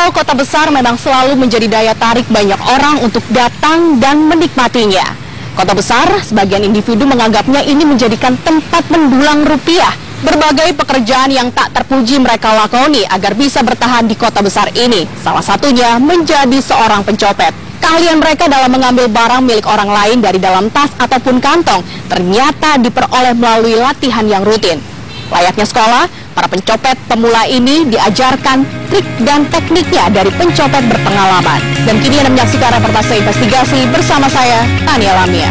Mall kota besar memang selalu menjadi daya tarik banyak orang untuk datang dan menikmatinya. Kota besar, sebagian individu menganggapnya ini menjadikan tempat mendulang rupiah. Berbagai pekerjaan yang tak terpuji mereka lakoni agar bisa bertahan di kota besar ini. Salah satunya menjadi seorang pencopet. Keahlian mereka dalam mengambil barang milik orang lain dari dalam tas ataupun kantong ternyata diperoleh melalui latihan yang rutin. Layaknya sekolah, para pencopet pemula ini diajarkan trik dan tekniknya dari pencopet berpengalaman. Dan kini Anda menyaksikan reportase investigasi bersama saya, Tania Lamia.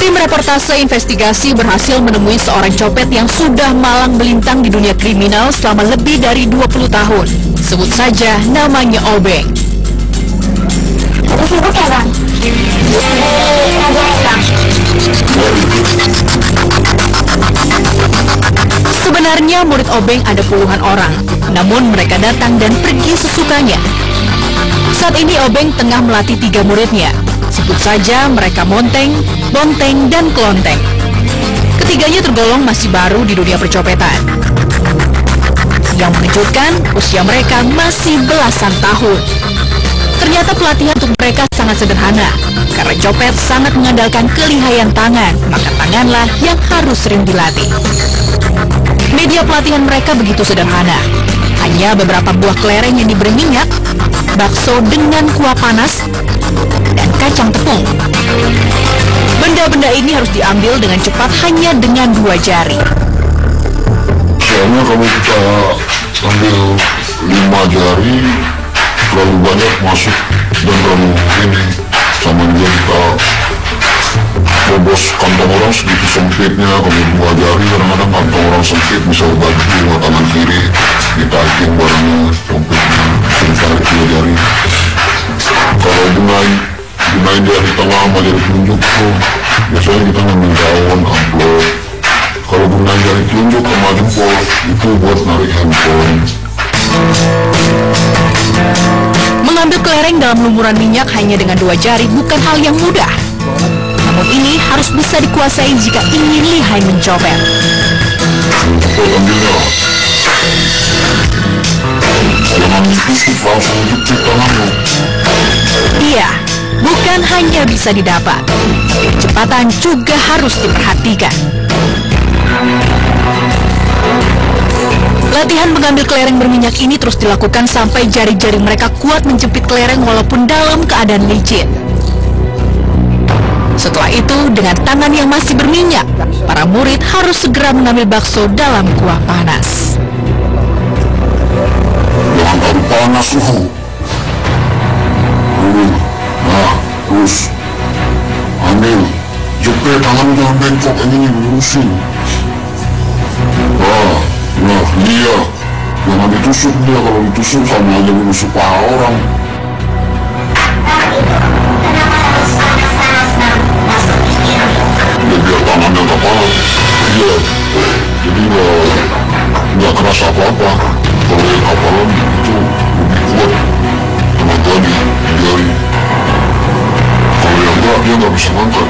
Tim reportase investigasi berhasil menemui seorang copet yang sudah malang melintang di dunia kriminal selama lebih dari 20 tahun. Sebut saja namanya Obeng. Sibuk ya, Bang? Sebenarnya murid Obeng ada puluhan orang, namun mereka datang dan pergi sesukanya. Saat ini Obeng tengah melatih 3 muridnya. Sebut saja mereka Monteng, Bonteng, dan Klonteng. Ketiganya tergolong masih baru di dunia percopetan. Yang mengejutkan, usia mereka masih belasan tahun. Ternyata pelatihan untuk mereka sangat sederhana. Karena copet sangat mengandalkan kelihayan tangan, maka tanganlah yang harus sering dilatih. Media pelatihan mereka begitu sederhana. Hanya beberapa buah kelereng yang diberi minyak, bakso dengan kuah panas, dan kacang tepung. Benda-benda ini harus diambil dengan cepat hanya dengan 2 jari. Soalnya kalau kita ambil 5 jari, terlalu banyak masuk dan terlalu ini. Sama juga kita bobos kantong orang segitu sempitnya. Kalau 2 jari kadang-kadang kantong orang sempit, misal baju tangan kiri ditaikin barangnya, dompetnya bisa ditarik 2 jari. Kalau gunain jari tengah sama jari telunjuk tuh biasanya kita ngambil daun, amplop. Kalau gunain jari telunjuk sama jempol itu buat narik handphone. Mengambil kelereng dalam lumuran minyak hanya dengan 2 jari bukan hal yang mudah. Namun ini harus bisa dikuasai jika ingin lihai mencopet. Jempol ambilnya, jangan ditusuk, langsung jepit tanganmu. Iya, bukan hanya bisa didapat, kecepatan juga harus diperhatikan. Latihan mengambil kelereng berminyak ini terus dilakukan sampai jari-jari mereka kuat menjepit kelereng walaupun dalam keadaan licin. Setelah itu, dengan tangan yang masih berminyak, para murid harus segera mengambil bakso dalam kuah panas. Jangan terlalu panas suhu. Nah, terus ambil, jepit tangan, jangan bengkok, ini lurusin. Nah, dia jangan ditusuk dia, kalau ditusuk sama aja menusuk paha orang. Ya biar tangannya nggak panas. Iya, jadi nggak keras apa-apa. Kalau yang hafalan itu lebih kuat tenaga di jari. Kalau yang enggak, dia nggak bisa ngangkat.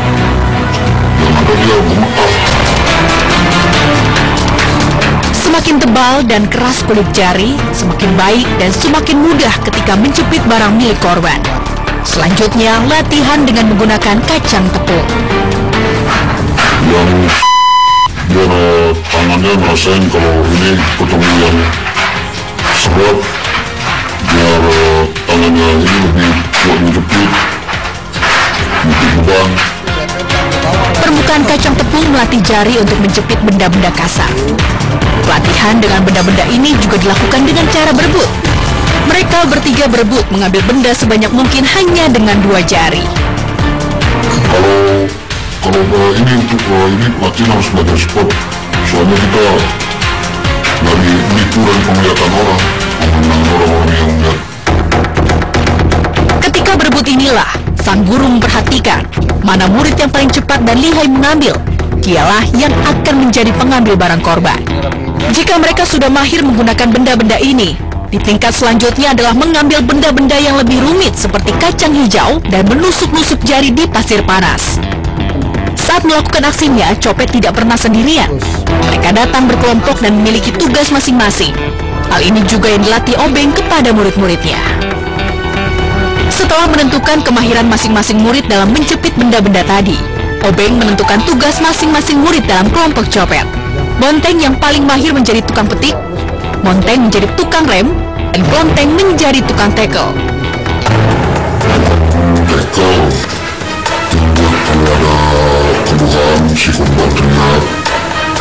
Yang ada dia gemetar. Semakin tebal dan keras kulit jari, semakin baik dan semakin mudah ketika menjepit barang milik korban. Selanjutnya, latihan dengan menggunakan kacang tepung. Yang biar tangannya ngerasain kalau ini ketemu yang seret, biar tangannya ini lebih kuat menjepit, lebih beban. Permukaan kacang tepung melatih jari untuk menjepit benda-benda kasar. Pelatihan dengan benda-benda ini juga dilakukan dengan cara berebut. Mereka bertiga berebut mengambil benda sebanyak mungkin hanya dengan 2 jari. Kalau ini untuk ini latihan harus belajar spot. Soalnya kita dari nipu dan penglihatan orang, memandang orang-orang yang lihat. Ketika berebut inilah, sang guru memperhatikan mana murid yang paling cepat dan lihai mengambil. Dialah yang akan menjadi pengambil barang korban. Jika mereka sudah mahir menggunakan benda-benda ini, Di tingkat selanjutnya adalah mengambil benda-benda yang lebih rumit seperti kacang hijau dan menusuk-nusuk jari di pasir panas. Saat melakukan aksinya, copet tidak pernah sendirian. Mereka datang berkelompok dan memiliki tugas masing-masing. Hal ini juga yang dilatih Obeng kepada murid-muridnya. Setelah menentukan kemahiran masing-masing murid dalam menjepit benda-benda tadi, Obeng menentukan tugas masing-masing murid dalam kelompok copet. Bonteng yang paling mahir menjadi tukang petik, Monteng menjadi tukang rem, dan Klonteng menjadi tukang tackle. Tackle membuat kalau ada kebutuhan si korban terlihat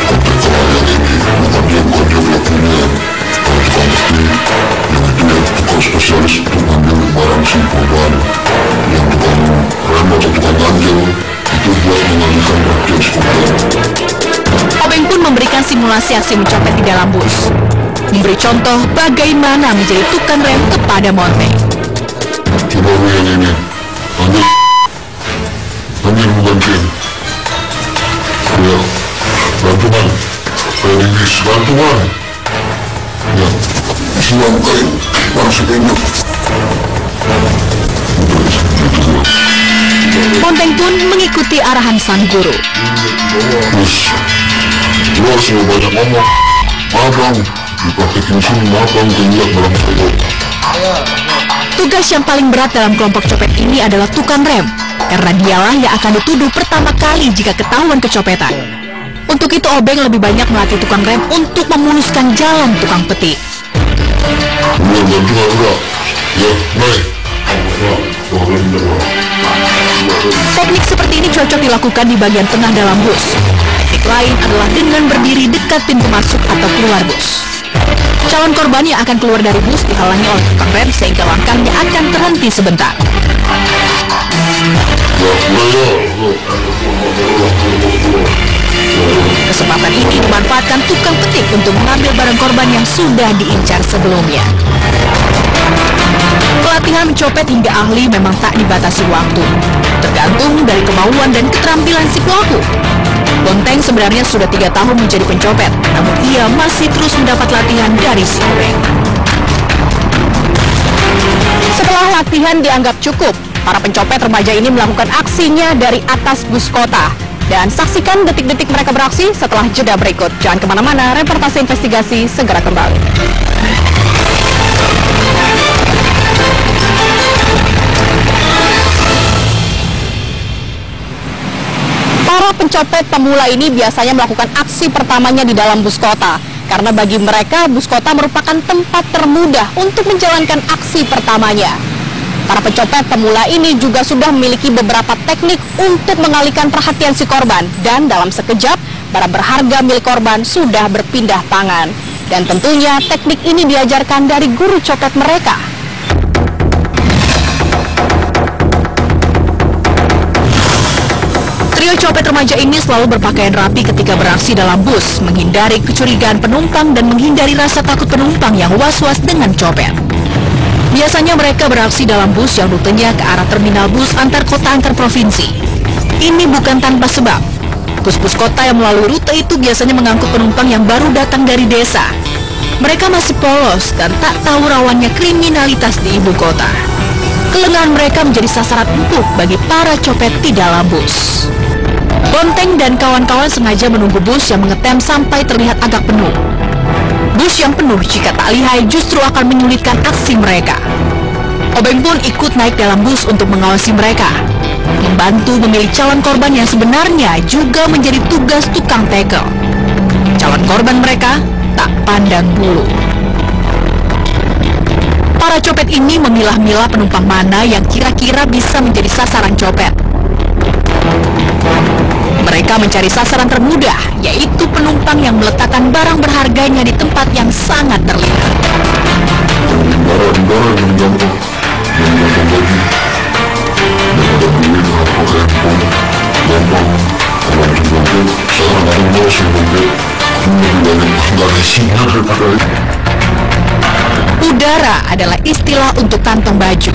tackle yang ini bukan dia pelakunya. Kalau tukang petik yang itu ya tukang spesialis untuk ngambil barang si korban. Yang tukang rem atau tukang ganjel itu buat mengalihkan perhatian si korban. Obeng pun memberikan simulasi aksi mencopet di dalam bus, memberi contoh bagaimana menjadi tukang rem kepada Monteng. Coba yang ini, ambil ganjil. Ya, bantuan, Inggris bantuan. Ya, siang kain, masuk ini. Monteng pun mengikuti arahan sang guru. Terus, lu harus banyak ngomong. Abang, dipraktekin sini, abang, lihat barang saya. Tugas yang paling berat dalam kelompok copet ini adalah tukang rem, karena dialah yang akan dituduh pertama kali jika ketahuan kecopetan. Untuk itu Obeng lebih banyak melatih tukang rem untuk memuluskan jalan tukang petik. Udah bantuan udah, ya naik. Teknik seperti ini cocok dilakukan di bagian tengah dalam bus. Teknik lain adalah dengan berdiri dekat pintu masuk atau keluar bus. Calon korban yang akan keluar dari bus dihalangi oleh tukang rem sehingga langkahnya akan terhenti sebentar. Kesempatan ini dimanfaatkan tukang petik untuk mengambil barang korban yang sudah diincar sebelumnya. Pelatihan mencopet hingga ahli memang tak dibatasi waktu, tergantung dari kemauan dan keterampilan si pelaku. Bonteng sebenarnya sudah 3 tahun menjadi pencopet, namun ia masih terus mendapat latihan dari si Obeng. Setelah latihan dianggap cukup, para pencopet remaja ini melakukan aksinya dari atas bus kota. Dan saksikan detik-detik mereka beraksi setelah jeda berikut. Jangan kemana-mana, reportase investigasi segera kembali. Para pencopet pemula ini biasanya melakukan aksi pertamanya di dalam bus kota. Karena bagi mereka, bus kota merupakan tempat termudah untuk menjalankan aksi pertamanya. Para pencopet pemula ini juga sudah memiliki beberapa teknik untuk mengalihkan perhatian si korban. Dan dalam sekejap, barang berharga milik korban sudah berpindah tangan. Dan tentunya teknik ini diajarkan dari guru copet mereka. Trio copet remaja ini selalu berpakaian rapi ketika beraksi dalam bus, menghindari kecurigaan penumpang dan menghindari rasa takut penumpang yang was-was dengan copet. Biasanya mereka beraksi dalam bus yang rutenya ke arah terminal bus antar kota antar provinsi. Ini bukan tanpa sebab. Bus-bus kota yang melalui rute itu biasanya mengangkut penumpang yang baru datang dari desa. Mereka masih polos dan tak tahu rawannya kriminalitas di ibu kota. Kelengahan mereka menjadi sasaran empuk bagi para copet di dalam bus. Bonteng dan kawan-kawan sengaja menunggu bus yang mengetem sampai terlihat agak penuh. Bus yang penuh jika tak lihai justru akan menyulitkan aksi mereka. Obeng pun ikut naik dalam bus untuk mengawasi mereka. Membantu memilih calon korban yang sebenarnya juga menjadi tugas tukang tackle. Calon korban mereka tak pandang bulu. Para copet ini memilah-milah penumpang mana yang kira-kira bisa menjadi sasaran copet. Mereka mencari sasaran termudah, yaitu penumpang yang meletakkan barang berharganya di tempat yang sangat terlihat. Barang-barang yang gampang bagi. Dan ada duit, pakai handphone, gampang. Kalau ada dompet, sekarang ada mau sih dompet. Lebih dari singa daripada itu. Udara adalah istilah untuk kantong baju.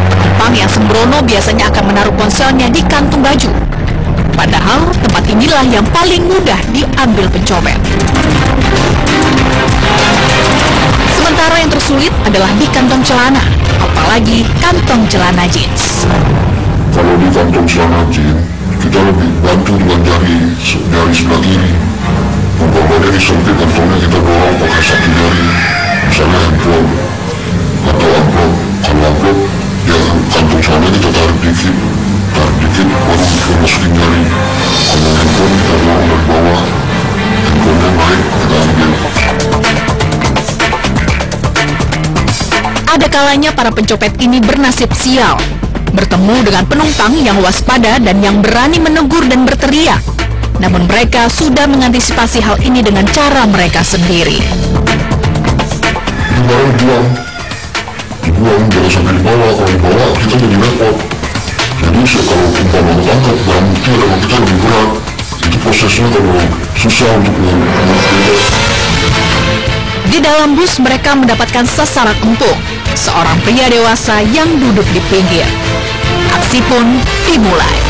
Penumpang yang sembrono biasanya akan menaruh ponselnya di kantung baju. Padahal tempat inilah yang paling mudah diambil pencopet. Sementara yang tersulit adalah di kantong celana, apalagi kantong celana jeans. Kalau di kantong celana jeans, kita lebih bantu dengan jari sebelah kiri. Umpamanya disempit kantongnya, kita dorong pakai satu jari, misalnya handphone atau amplop. Kalau amplop, ya kantong celana kita tarik dikit, baru kita masukin jari. Kalau handphone kita dorong dari bawah, handphonenya naik, kita ambil. Ada kalanya para pencopet ini bernasib sial, bertemu dengan penumpang yang waspada dan yang berani menegur dan berteriak. Namun mereka sudah mengantisipasi hal ini dengan cara mereka sendiri. Barang dibuang, jangan sampai dibawa. Kalau dibawa, kita jadi repot. Jadi kalau umpama ketangkap, barang bukti memang kita lebih berat. Itu prosesnya kalau susah untuk mengumpulkan. Di dalam bus mereka mendapatkan sasaran empuk, seorang pria dewasa yang duduk di pinggir. Aksi pun dimulai.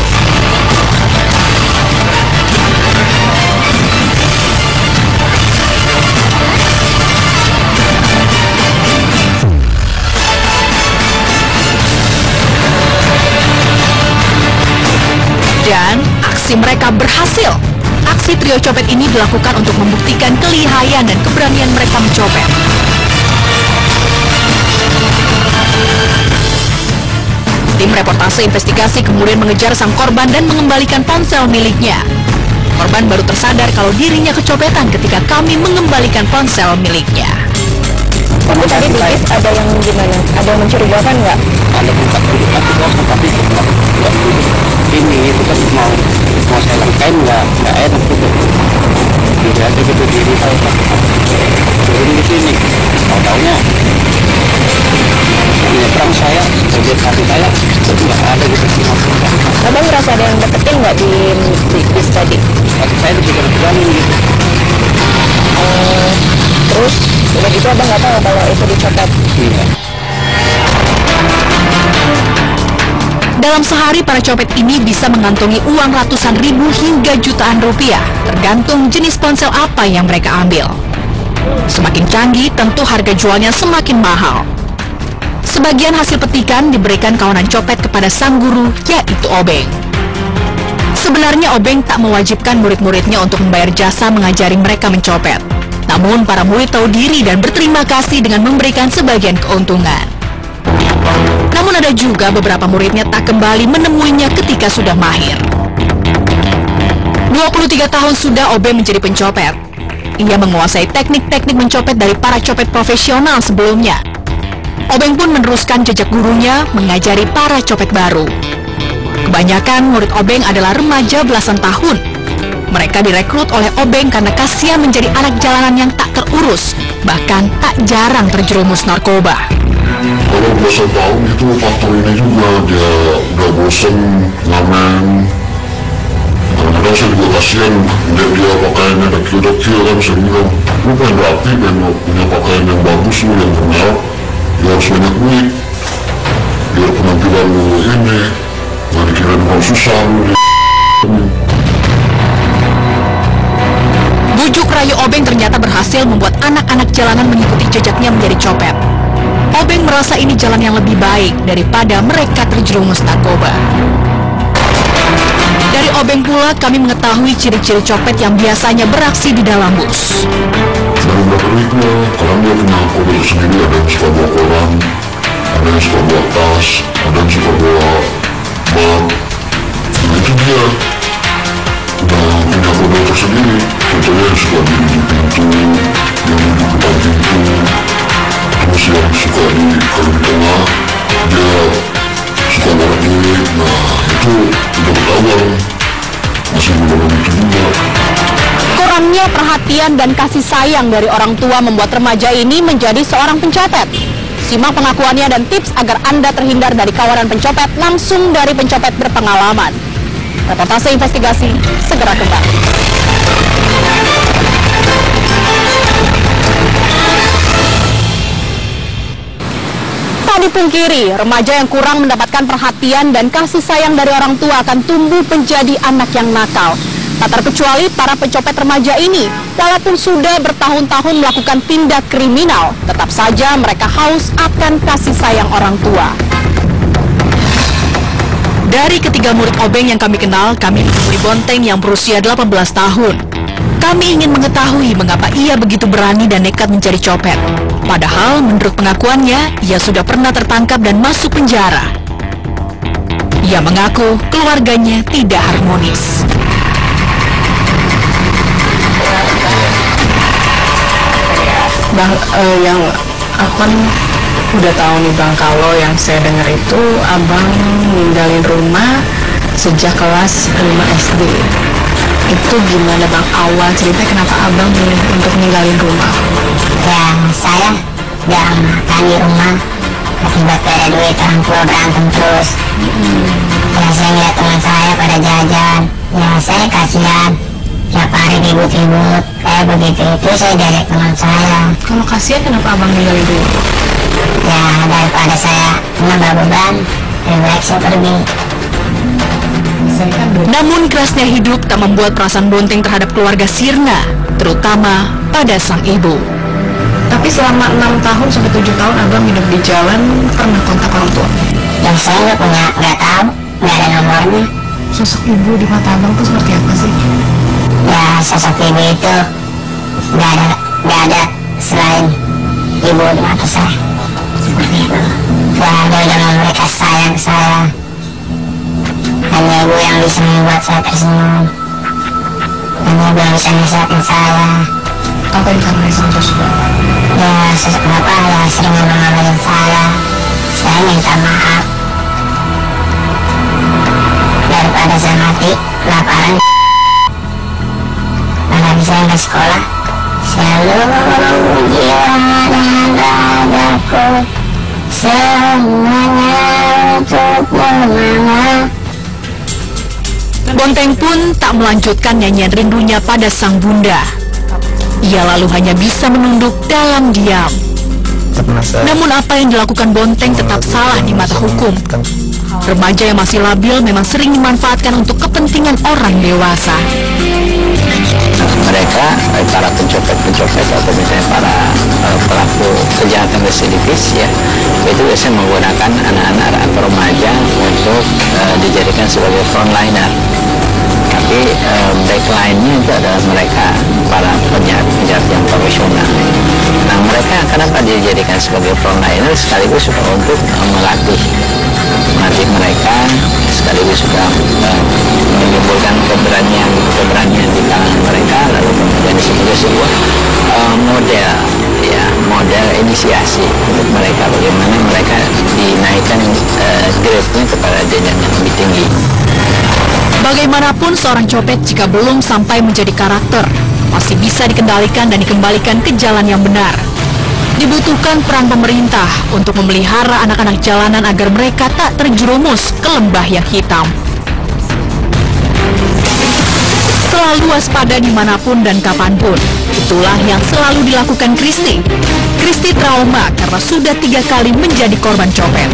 Dan aksi mereka berhasil. Aksi trio copet ini dilakukan untuk membuktikan kelihayan dan keberanian mereka mencopet. Tim reportase investigasi kemudian mengejar sang korban dan mengembalikan ponsel miliknya. Korban baru tersadar kalau dirinya kecopetan ketika kami mengembalikan ponsel miliknya. Tapi tadi di bis ada yang gimana? Ada yang mencurigakan nggak? Ada bukan tapi ini itu kan mau saya langkain nggak enak gitu. Diri aja gitu diri saya turun di sini. Tahu-taunya nyebrang saya, bagian kaki saya nggak ada gitu. Abang ngerasa ada yang deketin nggak di bis tadi? Kaki saya dipegang-pegangin gitu. Terus udah gitu abang nggak tahu kalau itu dicopet? Iya. Dalam sehari para copet ini bisa mengantongi uang ratusan ribu hingga jutaan rupiah, tergantung jenis ponsel apa yang mereka ambil. Semakin canggih, tentu harga jualnya semakin mahal. Sebagian hasil petikan diberikan kawanan copet kepada sang guru, yaitu Obeng. Sebenarnya Obeng tak mewajibkan murid-muridnya untuk membayar jasa mengajari mereka mencopet. Namun para murid tahu diri dan berterima kasih dengan memberikan sebagian keuntungan. Namun ada juga beberapa muridnya tak kembali menemuinya ketika sudah mahir. 23 tahun sudah Obeng menjadi pencopet. Ia menguasai teknik-teknik mencopet dari para copet profesional sebelumnya. Obeng pun meneruskan jejak gurunya mengajari para copet baru. Kebanyakan murid Obeng adalah remaja belasan tahun. Mereka direkrut oleh Obeng karena kasihan menjadi anak jalanan yang tak terurus, bahkan tak jarang terjerumus narkoba. Kalau belasan tahun itu faktor ini juga, dia udah bosen ngamen. Kadang-kadang saya juga kasihan lihat dia pakaiannya dekil-dekil kan, saya bilang lu pengen rapi, pengen punya pakaian yang bagus, lu yang kenal, ya harus banyak duit biar penampilan lu ini nggak dikira bukan susah lu di. Bujuk rayu Obeng ternyata berhasil membuat anak-anak jalanan mengikuti jejaknya menjadi copet. Obeng merasa ini jalan yang lebih baik daripada mereka terjerumus narkoba. Dari Obeng pula kami mengetahui ciri-ciri copet yang biasanya beraksi di dalam bus. Dari belakangnya, kadang dia punya kode sendiri, ada yang suka bawa koran, ada yang suka bawa tas, ada yang suka bawa bag. Nah itu dia udah punya kode tersendiri. Contohnya yang suka diri di pintu, yang duduk depan pintu, terus yang suka kalau di tengah dia suka naruh duit. Nah itu udah ketahuan, masih belum itu juga. Kurangnya perhatian dan kasih sayang dari orang tua membuat remaja ini menjadi seorang pencopet. Simak pengakuannya dan tips agar Anda terhindar dari kawanan pencopet langsung dari pencopet berpengalaman. Reportase investigasi segera kembali. Tak dipungkiri, remaja yang kurang mendapatkan perhatian dan kasih sayang dari orang tua akan tumbuh menjadi anak yang nakal. Tak terkecuali para pencopet remaja ini, walaupun sudah bertahun-tahun melakukan tindak kriminal, tetap saja mereka haus akan kasih sayang orang tua. Dari ketiga murid obeng yang kami kenal, kami menemui Bonteng yang berusia 18 tahun. Kami ingin mengetahui mengapa ia begitu berani dan nekat mencari copet. Padahal menurut pengakuannya, ia sudah pernah tertangkap dan masuk penjara. Ia mengaku keluarganya tidak harmonis. Yang aku udah tahu nih Bang, kalau yang saya dengar itu Abang ninggalin rumah sejak kelas 5 SD. Itu gimana Bang, awal cerita kenapa Abang milih untuk ninggalin rumah? Ya, saya gak makan di rumah, akibat ada duit orang tua berantem terus. Ya, saya ngeliat teman saya pada jajan, ya saya kasihan, tiap hari ribut-ribut kayak begitu. Itu saya dari teman saya. Kalau kasihan kenapa Abang ninggalin dulu? Ya, daripada saya menambah beban, lebih baik saya pergi. Namun kerasnya hidup tak membuat perasaan Bonteng terhadap keluarga sirna, terutama pada sang ibu. Tapi selama 6 tahun sampai 7 tahun Abang hidup di jalan, pernah kontak orang tua? Yang saya nggak tahu, nggak ada nomornya. Sosok ibu di mata Abang tuh seperti apa sih? Ya, sosok ibu itu nggak ada selain ibu di mata saya. Seperti itu. Keluarga dengan mereka sayang saya. Hanya ibu yang bisa membuat saya tersenyum. Hanya ibu yang bisa nasihatin saya. Apa yang karena sama sosok Bapak? Ya, sosok Bapak ya sering ngomongin saya. Saya minta maaf. Daripada saya mati kelaparan, mana bisa ke sekolah. Seluruh jiwa dan ragaku, semuanya untukmu mama. Bonteng pun tak melanjutkan nyanyian rindunya pada sang bunda. Ia lalu hanya bisa menunduk dalam diam. Namun apa yang dilakukan Bonteng tetap salah di mata hukum. Remaja yang masih labil memang sering dimanfaatkan untuk kepentingan orang dewasa. Mereka, para pencopet atau misalnya para pelaku kejahatan residivis ya, itu biasanya menggunakan anak-anak atau remaja untuk dijadikan sebagai frontliner. Tapi backline-nya itu adalah mereka, para penjahat yang profesional. Nah, mereka kenapa dijadikan sebagai frontliner sekaligus juga untuk melatih mereka, sekaligus juga menimbulkan keberanian di kalangan mereka, lalu kemudian sebagai sebuah model inisiasi untuk mereka, bagaimana mereka dinaikkan grade-nya kepada jenjang yang lebih tinggi. Bagaimanapun seorang copet jika belum sampai menjadi karakter, masih bisa dikendalikan dan dikembalikan ke jalan yang benar. Dibutuhkan peran pemerintah untuk memelihara anak-anak jalanan agar mereka tak terjerumus ke lembah yang hitam. Selalu waspada dimanapun dan kapanpun, itulah yang selalu dilakukan Kristi. Kristi trauma karena sudah 3 kali menjadi korban copet.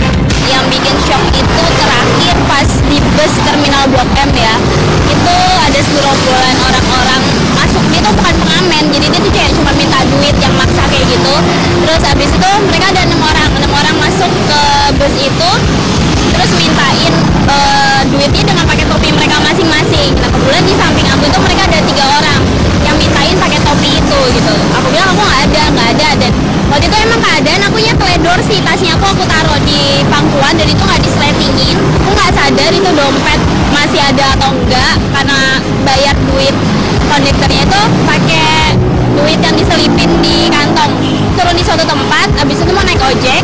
Yang bikin shock itu terakhir pas di bus terminal Blok M ya, itu ada segerombolan orang-orang masuk. Dia tuh bukan pengamen, jadi dia tuh kayak cuma minta duit yang maksa kayak gitu. Terus habis itu mereka ada 6 orang masuk ke bus itu, terus mintain duitnya dengan pakai topi mereka masing-masing. Nah, kebetulan di samping aku itu mereka ada 3 orang yang mintain pakai topi itu gitu. Aku bilang aku nggak ada. Dan waktu itu emang keadaan akunya teledor sih, tasnya aku taruh di pangkuan dan itu nggak disletingin. Aku nggak sadar itu dompet masih ada atau enggak, karena bayar duit kondektornya itu pakai duit yang diselipin di kantong. Turun di suatu tempat, abis itu mau naik ojek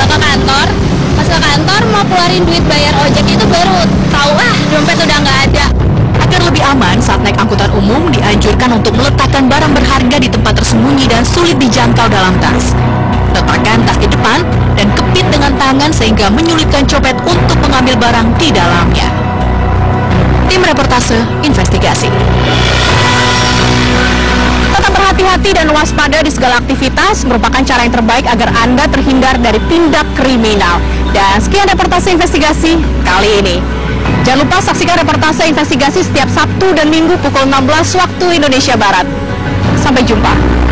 ke kantor. Pas ke kantor mau keluarin duit bayar ojeknya itu baru tahu dompet udah nggak ada. Agar lebih aman saat naik angkutan umum, dianjurkan untuk meletakkan barang berharga di tempat tersembunyi dan sulit dijangkau dalam tas. Letakkan tas di depan dan kepit dengan tangan sehingga menyulitkan copet untuk mengambil barang di dalamnya. Tim reportase investigasi. Tetap berhati-hati dan waspada di segala aktivitas merupakan cara yang terbaik agar Anda terhindar dari tindak kriminal. Dan sekian reportase investigasi kali ini. Jangan lupa saksikan reportase investigasi setiap Sabtu dan Minggu pukul 16 waktu Indonesia Barat. Sampai jumpa.